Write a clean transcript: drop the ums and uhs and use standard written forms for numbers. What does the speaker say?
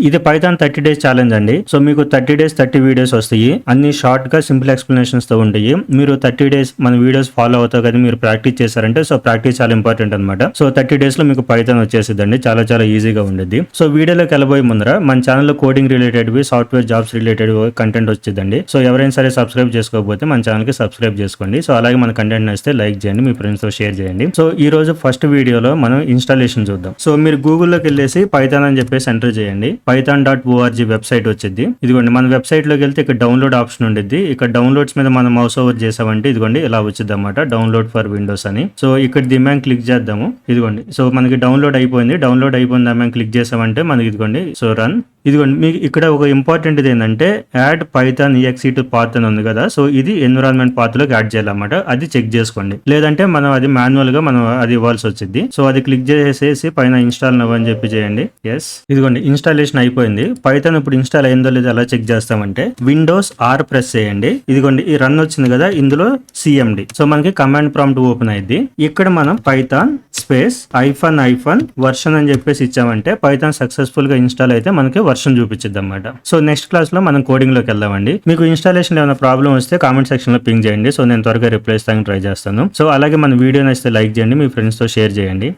ఇది Python 30 days challenge అండి. So మీకు 30 డేస్ 30 వీడియోస్ వస్తాయి. అన్ని షార్ట్ గా సింపుల్ ఎక్స్ప్లెనేషన్స్ తో ఉంటాయి. మీరు 30 డేస్ మన వీడియోస్ ఫాలో అవుతారు కదా, మీరు ప్రాక్టీస్ చేశారంటే సో ప్రాక్టీస్ చాలా ఇంపార్టెంట్ అనమాట. సో 30 డేస్ లో మీకు పైథాన్ వచ్చేసిందండి. చాలా చాలా ఈజీగా ఉండేది. సో వీడియోలోకి వెళ్ళబోయే ముందర మన ఛానల్లో coding related software jobs related content వచ్చిందండి. సో ఎవరైనా సరే సబ్స్క్రైబ్ చేసుకోకపోతే మన ఛానల్ కి సబ్స్క్రైబ్ చేసుకోండి. సో అలాగే మన కంటెంట్ నచ్చితే లైక్ చేయండి, మీ ఫ్రెండ్స్ తో షేర్ చేయండి. సో ఈ రోజు ఫస్ట్ వీడియోలో మనం ఇన్స్టాలేషన్ చూద్దాం. సో మీరు గూగుల్లోకి వెళ్ళేసి పైథాన్ అని చెప్పేసి ఎంటర్ చేయండి. python.org వెబ్సైట్ వచ్చింది. ఇదిగోండి మన వెబ్సైట్ లోకి వెళ్తే ఇక్కడ డౌన్లోడ్ ఆప్షన్ ఉండేది. ఇక్కడ డౌన్లోడ్స్ మీద మనం మౌస్ ఓవర్ చేసామంటే ఇదిగోండి ఇలా వచ్చింది అనమాట, డౌన్లోడ్ ఫర్ విండోస్ అని. సో ఇక్కడ దిమ్యాన్ క్లిక్ చేద్దాము. ఇదిగోండి సో మనకి డౌన్లోడ్ అయిపోయింది. డౌన్లోడ్ అయిపోయింది దిమ్యాన్ క్లిక్ చేసామంటే మనకి ఇదిగోండి సో రన్. ఇదిగోండి మీకు ఇక్కడ ఒక ఇంపార్టెంట్ ఇది ఏంటంటే add Python exe to path అని ఉంది కదా, సో ఇది ఎన్విరాన్మెంట్ పాత్ లోకి యాడ్ చేయాలన్నమాట. అది చెక్ చేసుకోండి, లేదంటే మనం అది మాన్యువల్ గా మనం అది ఇవ్వాల్సి వచ్చింది. సో అది క్లిక్ చేసేసి పైన ఇన్స్టాల్ నవ్ అని చెప్పి చేయండి. ఎస్, ఇదిగోండి ఇన్స్టాలేషన్ అయిపోయింది. పైథాన్ ఇప్పుడు ఇన్స్టాల్ అయిందో లేదో ఎలా చెక్ చేస్తామంటే విండోస్ ఆర్ ప్రెస్ చేయండి. ఇదిగోండి ఈ రన్ వచ్చింది కదా, ఇందులో cmd. సో మనకి కమాండ్ ప్రాంప్ట్ ఓపెన్ అయింది. ఇక్కడ మనం పైథాన్ స్పేస్ ఐఫన్ వర్షన్ అని చెప్పేసి ఇచ్చామంటే పైథాన్ సక్సెస్ఫుల్ గా ఇన్స్టాల్ అయితే మనకి వర్షన్ చూపించింది అనమాట. సో నెక్స్ట్ క్లాస్ లో మనం కోడింగ్ లోకి వెళ్దామండి. మీకు ఇన్స్టాలేషన్ ఏమైనా ప్రాబ్లం వస్తే కామెంట్ సెక్షన్ లో పింగ్ చేయండి. సో నేను త్వరగా రిప్లై ఇస్తానికి ట్రై చేస్తాను. సో అలాగే మన వీడియో నచ్చితే లైక్ చేయండి, మీ ఫ్రెండ్స్ తో షేర్ చేయండి.